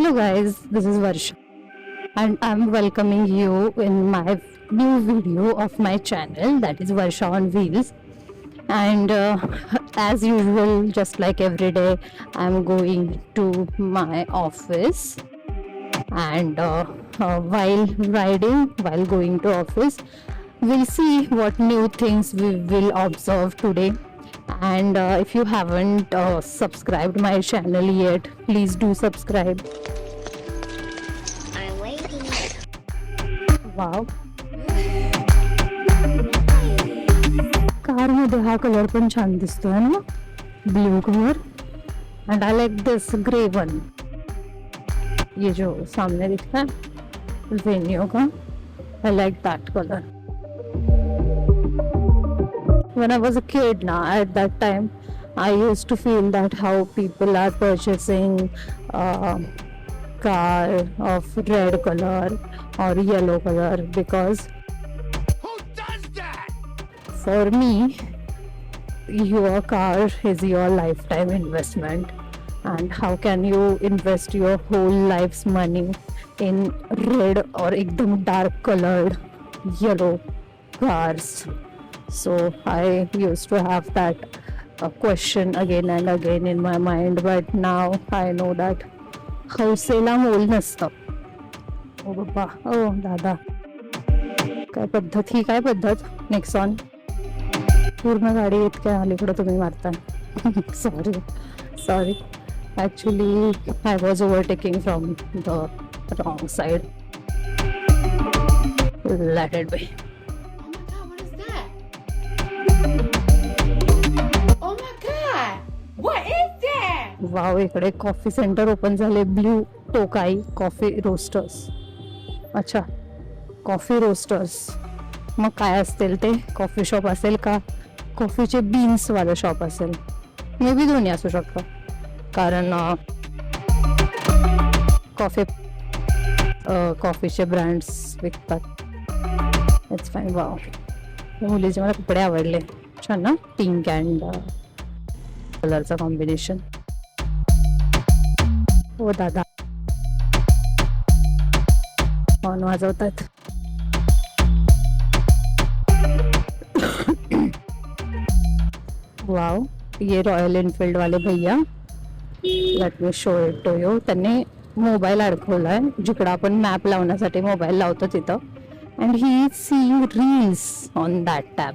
Hello guys, this is Varsha and I'm welcoming you in my new video of my channel, that is Varsha on Wheels. And as usual, just like every day, I'm going to my office, and while going to office, we'll see what new things we will observe today. And if you haven't subscribed my channel yet, please do subscribe. I'm waiting. Wow, car मध्ये हा colour पण छान दिसतोय ना, blue colour. And I like this grey one. ये जो सामने दिख रहा है वेन्यू का, I like that colour. When I was a kid, now at that time, I used to feel that how people are purchasing car of red color or yellow color, because Who does that? for me, your car is your lifetime investment. And how can you invest your whole life's money in red or ekdam dark colored yellow cars? So I used to have that question again and again in my mind, but now I know that हौसेला मोल नसतं. ओ बाबा, ओ दादा, काय पद्धत ही, काय पद्धत. Nexon पूर्ण गाडी इतक्या अलीकडे तुम्ही मारताय. Sorry actually I was overtaking from the wrong side. Let it be. Oh my god! What is that? Wow, इकडे कॉफी सेंटर ओपन झाले. Blue Tokai coffee roasters. अच्छा, कॉफी रोस्टर्स. मग काय असतील ते? कॉफी शॉप असेल का कॉफीचे बीन्स वालं शॉप असेल? मे बी दोन्ही असू शकतं, कारण कॉफीचे ब्रँड्स विकतात. It's fine. वाव, मुलीचे मला कपडे आवडले. छान ना, पिंक अँड कलरचा कॉम्बिनेशन. हो दादा, हॉर्न वाजवतात. वाव, ये रॉयल एनफील्ड वाले भैया, let me show it to you. त्यांनी मोबाईल अडकवलाय जिकडं आपण मॅप लावण्यासाठी मोबाईल लावतो तिथं. And he is seeing reels on that tab,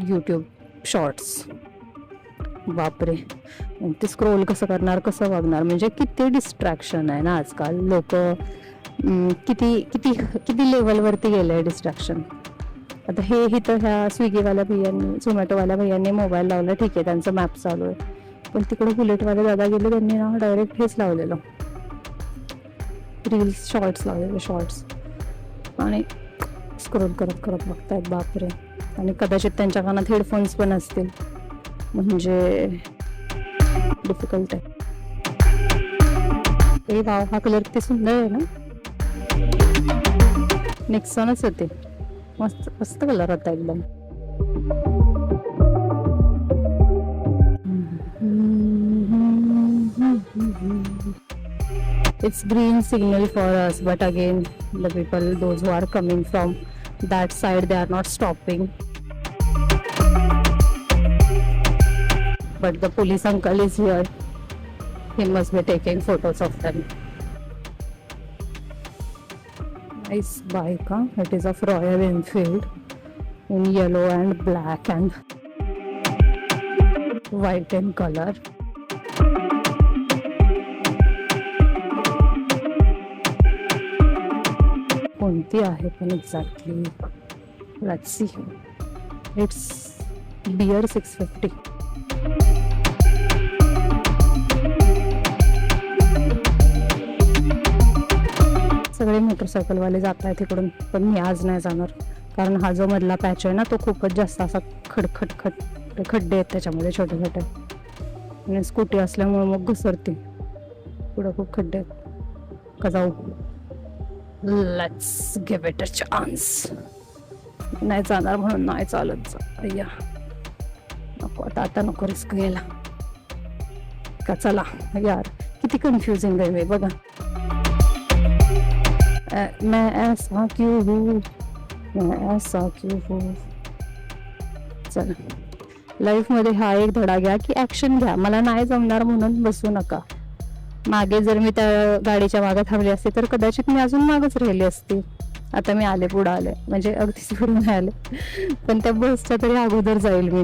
YouTube shorts. बापरे, ते स्क्रोल कसं करणार, कसं बघणार? म्हणजे किती डिस्ट्रॅक्शन आहे ना आजकाल. लोक किती किती किती लेवलवरती गेलं आहे डिस्ट्रॅक्शन. आता हे इथं ह्या स्विगीवाल्या भैयांनी, झोमॅटोवाल्या भैयांनी मोबाईल लावला, ठीक आहे, त्यांचं मॅप चालू आहे. पण तिकडे बुलेटवाले दादा गेले, त्यांनी ना डायरेक्ट हेच लावलेलं, रील्स शॉर्ट्स लावलेले, शॉर्ट्स. आणि स्क्रोल करत करत बघतायत. बापरे. आणि कदाचित त्यांच्या कानात हेडफोन्स पण असतील, म्हणजे डिफिकल्ट आहे. ए वाव, हा कलर किती सुंदर आहे ना. नेक्सॉनच होते. मस्त मस्त कलर होता एकदम. It's green signal for us, but again the people, those who are coming from that side, they are not stopping. But the police uncle is here. He must be taking photos of them. Nice bike, huh? It is of Royal Enfield in yellow and black and white in color. कोणती आहे पण exactly? Let's see. It's Bear 650. सगळे मोटरसायकलवाले जात आहेत तिकडून, पण मी आज नाही जाणार, कारण हा जो मधला पॅच आहे ना, तो खूपच जास्त असा खड्डे आहेत त्याच्यामध्ये, छोटे छोटे. आणि स्कूटी असल्यामुळे मग घसरते. पुढं खूप खड्डे आहेत. का जाऊ? Let's give it a chance. नाही जाणार म्हणून नाही चालत जा. अय्या, नको आता नको रिस्क घ्यायला. का चला यार, किती कन्फ्युजिंग आहे मी. बघा, मैं ऐसा क्यों हूँ, मैं ऐसा क्यों हूँ. चला, लाईफमध्ये हा एक धडा घ्या की ॲक्शन घ्या. मला नाही जमणार म्हणून बसू नका. मागे जर मी त्या गाडीच्या मागे थांबली असते तर कदाचित मी अजून मागच राहिली असती. आता मी आले, पुढं आले, म्हणजे अगदीच पुढे नाही आले, पण त्या बसच्या तरी अगोदर जाईल मी.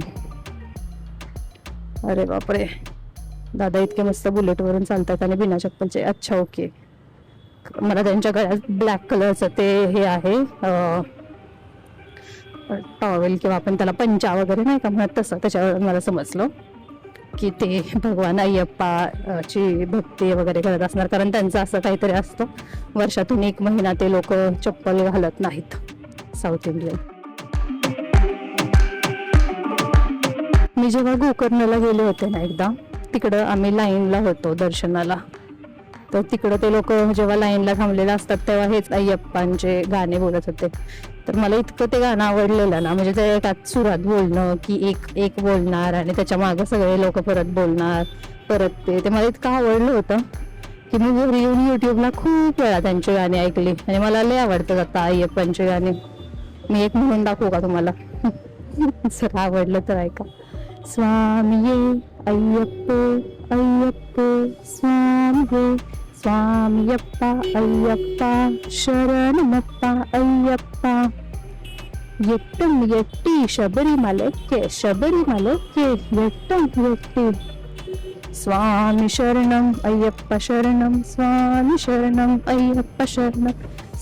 अरे बापरे, दादा इतके मस्त बुलेटवरून चालतात आणि बिना चप्पलचे. अच्छा, ओके. मला त्यांच्या गळ्यात ब्लॅक कलरचं ते हे आहे टॉवेल, किंवा आपण त्याला पंचा वगैरे नाही का म्हणत, तसं. त्याच्यावर मला समजलं की ते भगवान अय्यप्पाची भक्ती वगैरे करत असणार, कारण त्यांचं असं काहीतरी असतं, वर्षातून 1 महिना ते लोक चप्पल घालत नाहीत, साऊथ इंडियन. मी जेव्हा गोकर्णला गेले होते ना एकदा, तिकडं आम्ही लाईनला होतो दर्शनाला, तर तिकडं ते लोक जेव्हा लाईनला थांबलेले असतात तेव्हा हेच अय्यप्पांचे गाणे बोलत होते. तर मला इतकं ते गाणं आवडलेलं ना, म्हणजे ते एकाच सुरात बोलणं की एक बोलणार आणि त्याच्या मागे सगळे लोक परत बोलणार, परत ते मला इतकं आवडलं होतं की मी घरी येऊन युट्यूबला खूप वेळा त्यांची गाणी ऐकली आणि मला लय आवडतं आता अय्यप्पांची गाणी. मी एक म्हणून दाखवू का तुम्हाला? जर आवडलं तर ऐका. स्वामी अय्यप्पो अय्यप्पो स्वामी स्वामियप्पा अय्यप्पा शरणमप्पा अय्यप्पा यट्टम यट्टी शबरिमलैक्के शबरिमलैक्के यट्टम यट्टी स्वामी शरणम अय्यप्पा शरणम स्वामी शरणम अय्यप्पा शरणम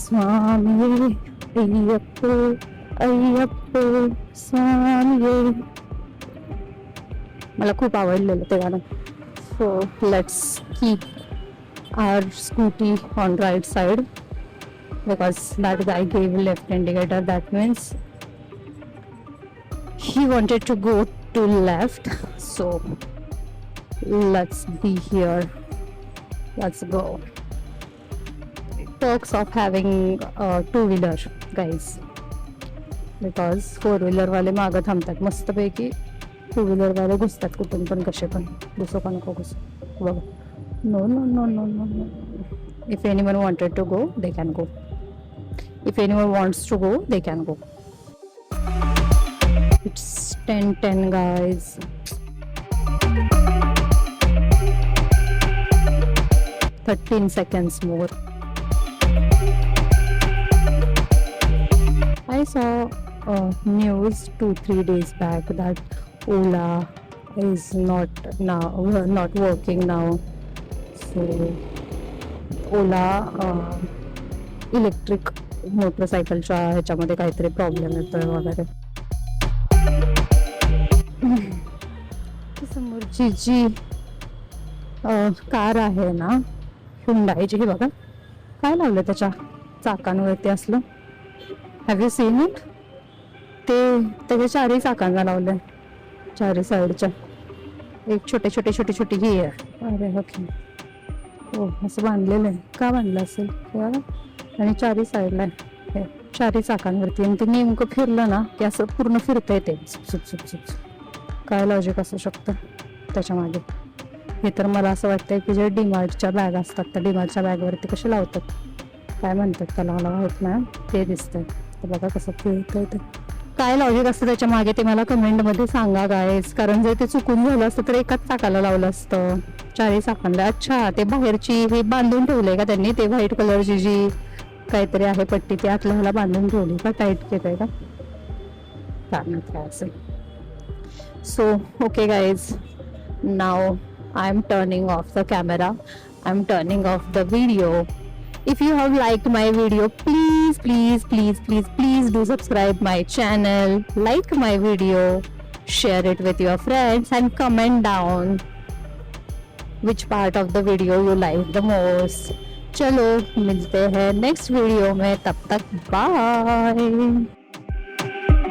स्वामी अय्यप्पो अय्यप्पो स्वामी. मला खूप आवडलेलं ते गाणं. So let's keep our scooty on right side because that guy gave left indicator. That means he wanted to go to left, so let's be here. Let's go. Perks of having a two-wheeler, guys, because four-wheeler वाले मागं थांबतात मस्तपैकी, two-wheeler वाले घुसतात कुठून पण कसे पण. घुसो का नको घुसो बघा. No. If anyone wanted to go, they can go. If anyone wants to go, they can go. It's 10:10, guys. "13 seconds more." I saw news 2-3 days back that Ola is not working now. So Ola electric मोटरसायकलच्या ह्याच्यामध्ये काहीतरी problem येतोय वगैरे. समोरची जी car आहे ना हुंडाईची, हे बघा काय लावलं त्याच्या चाकांवरती असलं. Have you seen it? ते त्याच्या 4ही चाकांना लावलंय, 4ही साईडच्या. एक छोटी ही आहे. अरे ओके, हो असं बांधलेलं आहे. का बांधलं असेल आणि 4ही साईडला आहे, 4ही चाकांवरती. आणि ते नेमकं फिरलं ना की असं पूर्ण फिरता येते. काय लॉजिक असू शकतं त्याच्या मागे? हे तर मला असं वाटतंय की जे डीमार्टच्या बॅग असतात त्या डीमार्टच्या बॅगवरती कसे लावतात, काय म्हणतात त्याला मला माहित नाही, ते दिसतंय. तर बघा कसं फिरतंय ते. काय लॉजिक असतं त्याच्या मागे ते मला कमेंटमध्ये सांगा गाईज, कारण जर ते चुकून झालं असतं तर एकाच चाकाला लावलं असतं, 4ही चाकांना. अच्छा, ते बाहेरची हे बांधून ठेवलंय का त्यांनी? ते व्हाईट कलरची जी काहीतरी आहे पट्टी, ती आतल्या ह्याला बांधून ठेवली का? टाईट केलंय का? काय असेल. So okay guys, now I am turning of the camera, I am turning of the video. If you have liked my video, please do subscribe my channel, like my video, share it with your friends and comment down which part of the video you like the most. चलो मिलते हैं next video में, तब तक bye.